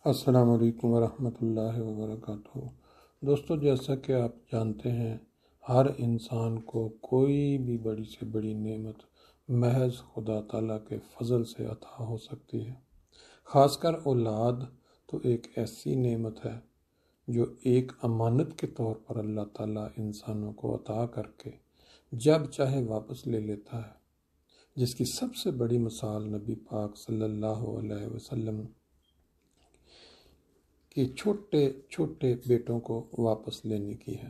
السلام علیکم ورحمۃ اللہ وبرکاتہ۔ دوستو، جیسا کہ آپ جانتے ہیں، ہر انسان کو کوئی بھی بڑی سے بڑی نعمت محض خدا تعالیٰ کے فضل سے عطا ہو سکتی ہے۔ خاص کر اولاد تو ایک ایسی نعمت ہے جو ایک امانت کے طور پر اللہ تعالیٰ انسانوں کو عطا کر کے جب چاہے واپس لے لیتا ہے، جس کی سب سے بڑی مثال نبی پاک صلی اللہ علیہ وسلم کہ چھوٹے چھوٹے بیٹوں کو واپس لینے کی ہے،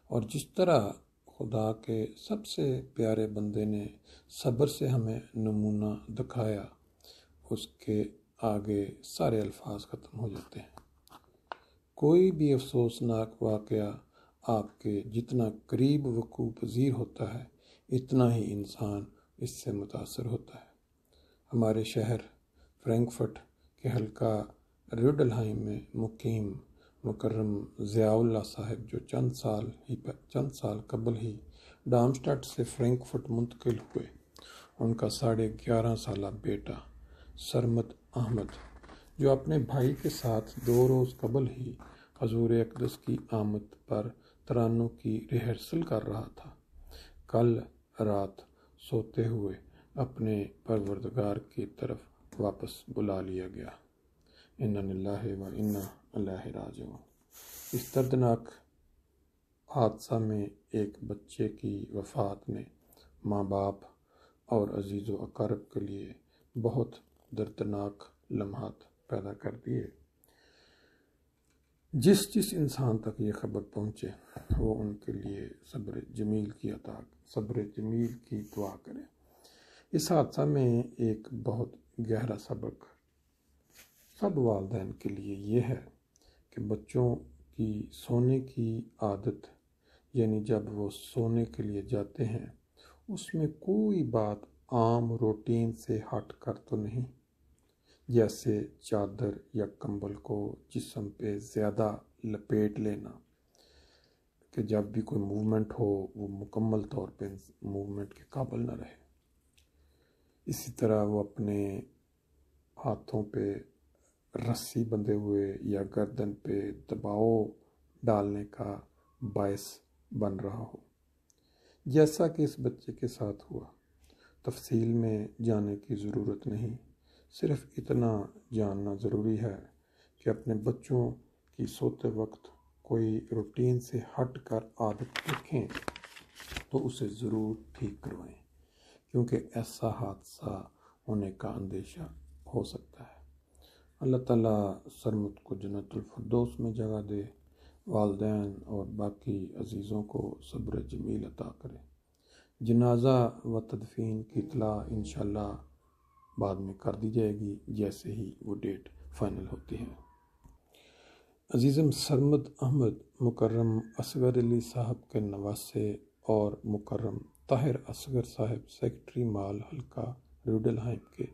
اور جس طرح خدا کے سب سے پیارے بندے نے صبر سے ہمیں نمونہ دکھایا، اس کے آگے سارے الفاظ ختم ہو جاتے ہیں۔ کوئی بھی افسوسناک واقعہ آپ کے جتنا قریب وقوع پذیر ہوتا ہے، اتنا ہی انسان اس سے متاثر ہوتا ہے۔ ہمارے شہر فرینکفرٹ کے حلقہ ریوڈلہائم میں مقیم مکرم ضیاء اللہ صاحب، جو چند سال قبل ہی ڈارمسٹاٹ سے فرینکفرٹ منتقل ہوئے، ان کا 11.5 سالہ بیٹا سرمد احمد، جو اپنے بھائی کے ساتھ 2 روز قبل ہی حضور اقدس کی آمد پر ترانوں کی ریہرسل کر رہا تھا، کل رات سوتے ہوئے اپنے پروردگار کی طرف واپس بلا لیا گیا۔ انا للہ و انا الیہ راجعون۔ اس دردناک حادثہ میں ایک بچے کی وفات نے ماں باپ اور عزیز و اقارب کے لیے بہت دردناک لمحات پیدا کر دیے۔ جس انسان تک یہ خبر پہنچے، وہ ان کے لیے صبر جمیل کی دعا کرے۔ اس حادثہ میں ایک بہت گہرا سبق سب والدین کے لیے یہ ہے کہ بچوں کی سونے کی عادت، یعنی جب وہ سونے کے لیے جاتے ہیں، اس میں کوئی بات عام روٹین سے ہٹ کر تو نہیں، جیسے چادر یا کمبل کو جسم پہ زیادہ لپیٹ لینا کہ جب بھی کوئی موومنٹ ہو وہ مکمل طور پہ موومنٹ کے قابل نہ رہے۔ اسی طرح وہ اپنے ہاتھوں پہ رسی بندھے ہوئے یا گردن پہ دباؤ ڈالنے کا باعث بن رہا ہو، جیسا کہ اس بچے کے ساتھ ہوا۔ تفصیل میں جانے کی ضرورت نہیں، صرف اتنا جاننا ضروری ہے کہ اپنے بچوں کی سوتے وقت کوئی روٹین سے ہٹ کر عادت دیکھیں تو اسے ضرور ٹھیک کروائیں، کیونکہ ایسا حادثہ ہونے کا اندیشہ ہو سکتا ہے۔ اللہ تعالیٰ سرمد کو جنت الفردوس میں جگہ دے، والدین اور باقی عزیزوں کو صبر جمیل عطا کرے۔ جنازہ و تدفین کی اطلاع انشاءاللہ بعد میں کر دی جائے گی، جیسے ہی وہ ڈیٹ فائنل ہوتی ہے۔ عزیزم، سرمد احمد مکرم اصغر علی صاحب کے نواسے اور مکرم طاہر اصغر صاحب سیکرٹری مال حلقہ ریوڈلہائم کے